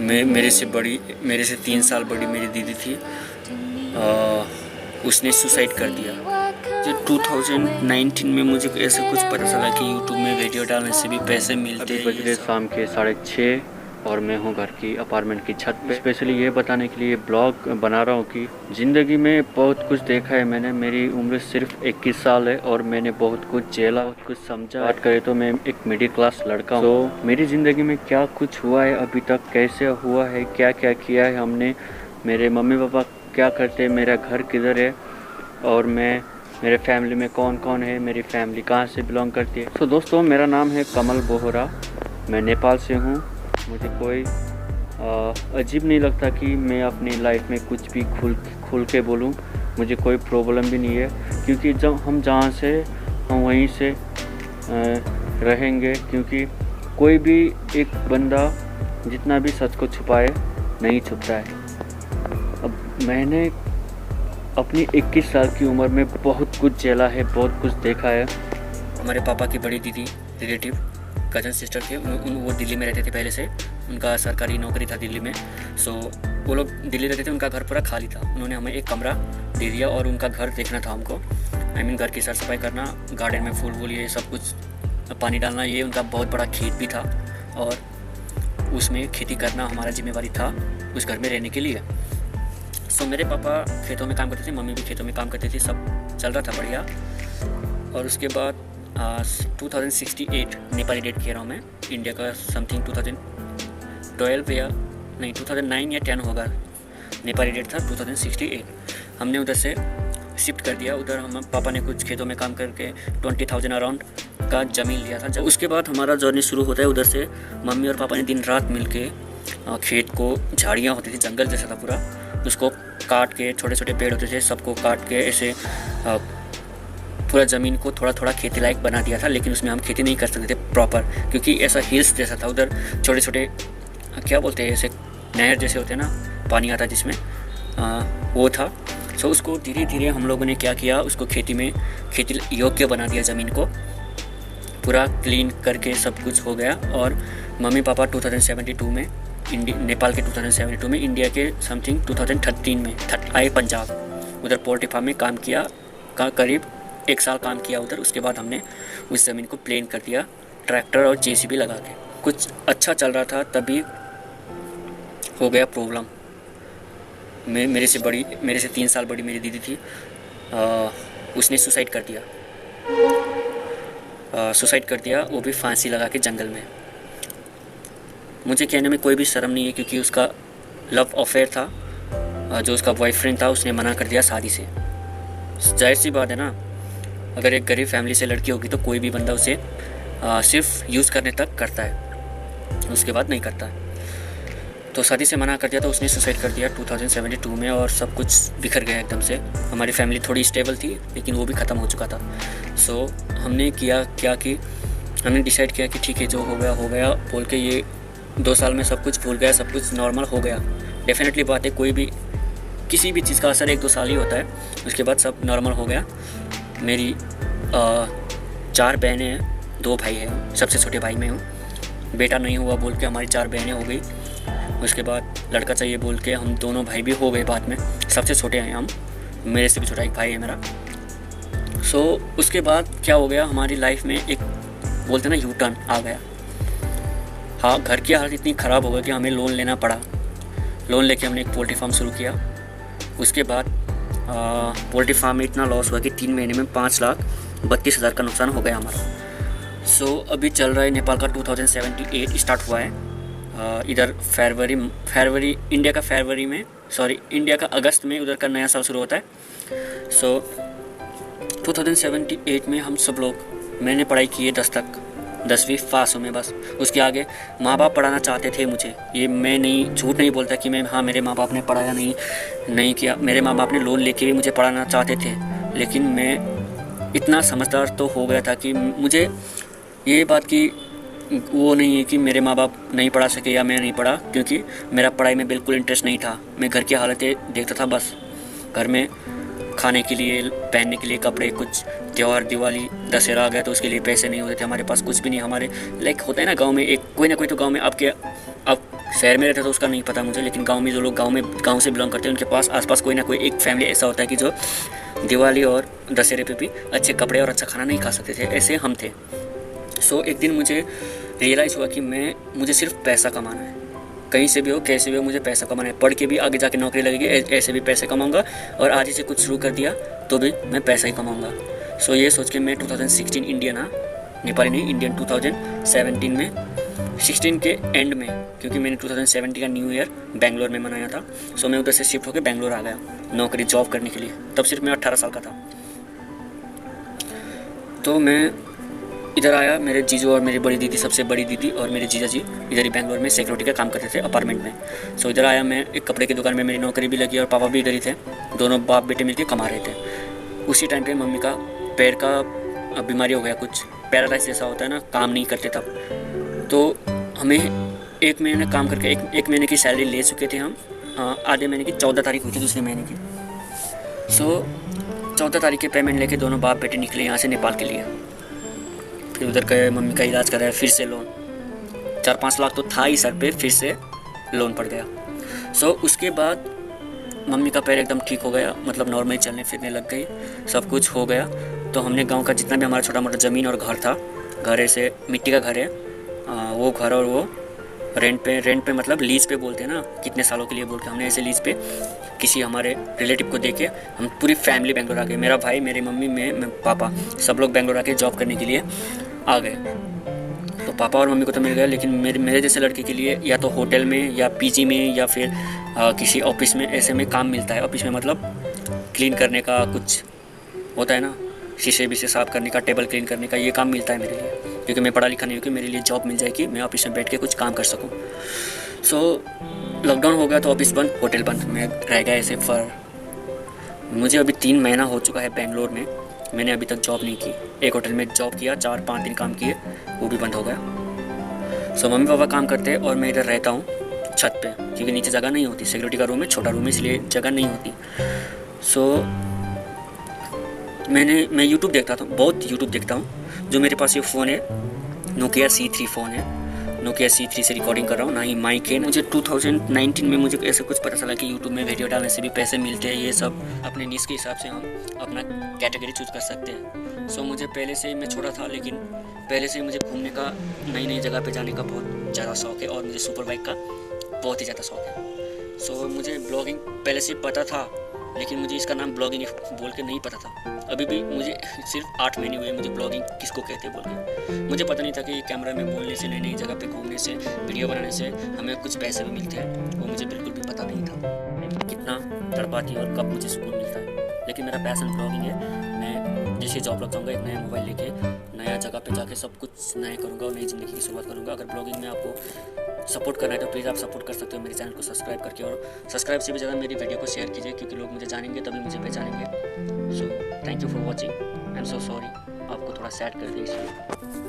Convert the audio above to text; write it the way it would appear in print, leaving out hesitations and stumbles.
मेरे से 3 साल बड़ी मेरी दीदी थी। उसने सुसाइड कर दिया। जो 2019 में मुझे ऐसा कुछ पता चला कि यूट्यूब में वीडियो डालने से भी पैसे मिलते हैं। बज रहे शाम के 6:30 और मैं हूँ घर की अपार्टमेंट की छत पे। स्पेशली ये बताने के लिए ब्लॉग बना रहा हूँ कि ज़िंदगी में बहुत कुछ देखा है मैंने। मेरी उम्र सिर्फ 21 साल है और मैंने बहुत कुछ झेला, बहुत कुछ समझा। बात करें तो मैं एक मिडिल क्लास लड़का हूँ। तो मेरी ज़िंदगी में क्या कुछ हुआ है अभी तक, कैसे हुआ है, क्या क्या किया है हमने, मेरे मम्मी पापा क्या करते हैं, मेरा घर किधर है और मेरे फैमिली में कौन कौन है, मेरी फैमिली कहाँ से बिलोंग करती है। तो दोस्तों, मेरा नाम है कमल बोहरा, मैं नेपाल से हूँ। मुझे कोई अजीब नहीं लगता कि मैं अपनी लाइफ में कुछ भी खुल के बोलूँ। मुझे कोई प्रॉब्लम भी नहीं है, क्योंकि जब हम जहाँ से हम वहीं से रहेंगे। क्योंकि कोई भी एक बंदा जितना भी सच को छुपाए नहीं छुपता है। अब मैंने अपनी 21 साल की उम्र में बहुत कुछ झेला है, बहुत कुछ देखा है। हमारे पापा की बड़ी दीदी रिलेटिव कज़न सिस्टर थे, वो दिल्ली में रहते थे पहले से। उनका सरकारी नौकरी था दिल्ली में। सो वो लोग दिल्ली रहते थे, उनका घर पूरा खाली था। उन्होंने हमें एक कमरा दे दिया और उनका घर देखना था हमको। घर की साफ सफाई करना, गार्डन में फूल वूल ये सब कुछ पानी डालना, ये उनका बहुत बड़ा खेत भी था और उसमें खेती करना हमारा जिम्मेवारी था उस घर में रहने के लिए। सो मेरे पापा खेतों में काम करते थे, मम्मी भी खेतों में काम करती थी, सब चल रहा था बढ़िया। और उसके बाद 2068 नेपाली डेट कह रहा हूँ मैं, इंडिया का समथिंग 2012 या नहीं 2009 या 10 होगा। नेपाली डेट था 2068। हमने उधर से शिफ्ट कर दिया। उधर हम पापा ने कुछ खेतों में काम करके 20,000 अराउंड का ज़मीन लिया था। जब उसके बाद हमारा जर्नी शुरू होता है। उधर से मम्मी और पापा ने दिन रात मिल के खेत को, झाड़ियाँ होती थी, जंगल जैसा था पूरा, उसको काट के, छोटे छोटे पेड़ होते थे, सबको काट के ऐसे पूरा ज़मीन को थोड़ा थोड़ा खेती लायक बना दिया था। लेकिन उसमें हम खेती नहीं कर सकते थे प्रॉपर, क्योंकि ऐसा हिल्स जैसा था उधर। छोटे छोटे क्या बोलते हैं, ऐसे नहर जैसे होते हैं ना, पानी आता जिसमें, वो था। सो उसको धीरे धीरे हम लोगों ने क्या किया, उसको खेती योग्य बना दिया। ज़मीन को पूरा क्लीन करके सब कुछ हो गया। और मम्मी पापा 2072 में नेपाल के 2072 में, इंडिया के समथिंग 2013 में आए पंजाब। उधर पोल्ट्री फार्म में काम किया, करीब 1 साल काम किया उधर। उसके बाद हमने उस ज़मीन को प्लेन कर दिया ट्रैक्टर और जेसीबी लगा के। कुछ अच्छा चल रहा था, तभी हो गया प्रॉब्लम। मेरे से 3 साल बड़ी मेरी दीदी थी। उसने सुसाइड कर दिया, वो भी फांसी लगा के जंगल में। मुझे कहने में कोई भी शर्म नहीं है, क्योंकि उसका लव अफेयर था। जो उसका बॉयफ्रेंड था उसने मना कर दिया शादी से। जाहिर सी बात है ना, अगर एक गरीब फैमिली से लड़की होगी तो कोई भी बंदा उसे सिर्फ यूज़ करने तक करता है, उसके बाद नहीं करता। तो शादी से मना कर दिया, तो उसने सुसाइड कर दिया 2072 में। और सब कुछ बिखर गया एकदम से। हमारी फैमिली थोड़ी स्टेबल थी, लेकिन वो भी ख़त्म हो चुका था। सो हमने किया क्या कि हमने डिसाइड किया कि ठीक है, जो हो गया बोल के, ये 2 साल में सब कुछ भूल गया, सब कुछ नॉर्मल हो गया। डेफिनेटली बात है, कोई भी किसी भी चीज़ का असर 1-2 साल ही होता है, उसके बाद सब नॉर्मल हो गया। मेरी 4 बहनें हैं, 2 भाई हैं। सबसे छोटे भाई मैं हूँ। बेटा नहीं हुआ बोल के हमारी 4 बहनें हो गई। उसके बाद लड़का चाहिए बोल के हम दोनों भाई भी हो गए बाद में। सबसे छोटे हैं हम, मेरे से भी छोटा एक भाई है मेरा। सो उसके बाद क्या हो गया, हमारी लाइफ में एक बोलते ना यू टर्न आ गया। हाँ, घर की हालत इतनी ख़राब हो गई कि हमें लोन लेना पड़ा। लोन लेके हमने एक पोल्ट्री फार्म शुरू किया। उसके बाद पोल्ट्री फार्म में इतना लॉस हुआ कि 3 महीने में 5,32,000 का नुकसान हो गया हमारा। सो अभी चल रहा है, नेपाल का 2078 स्टार्ट हुआ है। इधर फरवरी इंडिया का अगस्त में उधर का नया साल शुरू होता है। सो 2078 में हम सब लोग, मैंने पढ़ाई की है 10 तक, 10वीं पास हूँ मैं बस। उसके आगे माँ बाप पढ़ाना चाहते थे मुझे। ये मैं नहीं, झूठ नहीं बोलता कि मेरे माँ बाप ने पढ़ाया नहीं किया। मेरे माँ बाप ने लोन लेके भी मुझे पढ़ाना चाहते थे, लेकिन मैं इतना समझदार तो हो गया था कि मुझे ये बात की वो नहीं है कि मेरे माँ बाप नहीं पढ़ा सके या मैं नहीं पढ़ा, क्योंकि मेरा पढ़ाई में बिल्कुल इंटरेस्ट नहीं था। मैं घर की हालतें देखता था बस। घर में खाने के लिए, पहनने के लिए कपड़े, कुछ त्यौहार, दिवाली, दशहरा आ गया तो उसके लिए पैसे नहीं होते थे हमारे पास, कुछ भी नहीं। हमारे लाइक होता है ना गांव में, एक कोई ना कोई तो गांव में अब शहर में रहते तो उसका नहीं पता मुझे, लेकिन गांव में जो लोग गांव से बिलोंग करते हैं उनके पास आसपास कोई ना कोई एक फैमिली ऐसा होता है कि जो दिवाली और दशहरे पे भी अच्छे कपड़े और अच्छा खाना नहीं खा सकते थे। ऐसे हम थे। सो एक दिन मुझे रियलाइज़ हुआ कि मुझे सिर्फ पैसा कमाना है, कहीं से भी हो कैसे भी हो, मुझे पैसा कमाना है। पढ़ के भी आगे जाके नौकरी लगेगी, ऐसे भी पैसे कमाऊंगा, और आज ही से कुछ शुरू कर दिया तो भी मैं पैसा ही कमाऊंगा। सो ये सोच के मैं 2016 नेपाली नहीं, इंडियन 2017 में 16 के एंड में, क्योंकि मैंने 2017 का न्यू ईयर बेंगलोर में मनाया था। सो मैं उधर से शिफ्ट होकर बेंगलोर आ गया नौकरी जॉब करने के लिए। तब सिर्फ मैं 18 साल का था। तो मैं इधर आया। मेरे जीजू और मेरी बड़ी दीदी, सबसे बड़ी दीदी और मेरे जीजा जी इधर ही बेंगलोर में सिक्योरिटी का काम करते थे अपार्टमेंट में। सो इधर आया मैं, एक कपड़े की दुकान में मेरी नौकरी भी लगी और पापा भी इधर ही थे। दोनों बाप बेटे मिलकर कमा रहे थे। उसी टाइम पे मम्मी का पैर का बीमारी हो गया, कुछ पैरालाइज जैसा होता है ना, काम नहीं करते तब। तो हमें एक महीने काम करके एक महीने की सैलरी ले चुके थे हम। आधे महीने की 14 तारीख हुई थी, दूसरे महीने की। सो 14 तारीख के पेमेंट लेके दोनों बाप बेटे निकले यहाँ से नेपाल के लिए। फिर उधर गए, मम्मी का इलाज कराया, फिर से लोन 4-5 लाख तो था ही सर पे, फिर से लोन पड़ गया। सो उसके बाद मम्मी का पैर एकदम ठीक हो गया, मतलब नॉर्मली चलने फिरने लग गई, सब कुछ हो गया। तो हमने गांव का जितना भी हमारा छोटा मोटा ज़मीन और घर था, घर ऐसे मिट्टी का घर है, वो घर और वो रेंट पे मतलब लीज पे बोलते हैं ना, कितने सालों के लिए बोल के हमने ऐसे लीज पे किसी हमारे रिलेटिव को देके हम पूरी फैमिली बेंगलोर आ गए। मेरा भाई, मेरी मम्मी, मैं पापा, सब लोग बेंगलोर आके जॉब करने के लिए आ गए। तो पापा और मम्मी को तो मिल गया, लेकिन मेरे जैसे लड़के के लिए या तो होटल में या पीजी में या फिर किसी ऑफिस में ऐसे में काम मिलता है। ऑफिस में मतलब क्लीन करने का कुछ होता है ना, शीशे भी से साफ़ करने का, टेबल क्लीन करने का, ये काम मिलता है मेरे लिए, क्योंकि मैं पढ़ा लिखा नहीं हूँ कि मेरे लिए जॉब मिल जाए कि मैं ऑफिस में बैठ के कुछ काम कर सकूँ। सो लॉकडाउन हो गया तो ऑफिस बंद, होटल बंद, मैं रह गया ऐसे। मुझे अभी 3 महीना हो चुका है बेंगलोर में, मैंने अभी तक जॉब नहीं की। एक होटल में जॉब किया, 4-5 दिन काम किए, वो भी बंद हो गया। सो मम्मी पापा काम करते हैं और मैं इधर रहता हूँ छत पे, क्योंकि नीचे जगह नहीं होती। सिक्योरिटी का रूम है, छोटा रूम है, इसलिए जगह नहीं होती। सो मैं यूट्यूब देखता था, बहुत यूट्यूब देखता हूँ। जो मेरे पास ये फ़ोन है, नोकिया C3 फ़ोन है, नोकिया C3 से रिकॉर्डिंग कर रहा हूँ, ना ही माइक है। मुझे 2019 में मुझे ऐसे कुछ पता चला कि यूट्यूब में वीडियो डालने से भी पैसे मिलते हैं। ये सब अपने निश के हिसाब से हम अपना कैटेगरी चूज़ कर सकते हैं। सो मुझे पहले से ही, मैं छोटा था लेकिन पहले से ही मुझे घूमने का, नई नई जगह पे जाने का बहुत ज़्यादा शौक़ है, और मुझे सुपर बाइक का बहुत ही ज़्यादा शौक़ है। सो मुझे ब्लॉगिंग पहले से पता था, लेकिन मुझे इसका नाम ब्लॉगिंग बोल के नहीं पता था। अभी भी मुझे सिर्फ 8 महीने हुए मुझे ब्लॉगिंग किसको कहते हैं बोल के। मुझे पता नहीं था कि कैमरा में बोलने से, नई नई जगह पे घूमने से, वीडियो बनाने से हमें कुछ पैसे भी मिलते हैं, वो मुझे बिल्कुल भी पता नहीं था। कितना तड़पाती और कब मुझे सुकून मिलता है। लेकिन मेरा पैशन ब्लॉगिंग है। मैं जैसे जॉब लग जाऊँगा, एक नया मोबाइल लेके नया जगह पे जाके सब कुछ नया करूँगा और नई ज़िंदगी की शुरुआत करूँगा। अगर ब्लॉगिंग में आपको सपोर्ट करना है तो प्लीज़ आप सपोर्ट कर सकते हो मेरे चैनल को सब्सक्राइब करके, और सब्सक्राइब से भी ज़्यादा मेरी वीडियो को शेयर कीजिए, क्योंकि लोग मुझे जानेंगे तभी मुझे पहचानेंगे। So thank you for watching. I am so sorry, आपको थोड़ा सैड कर दिया इसलिए।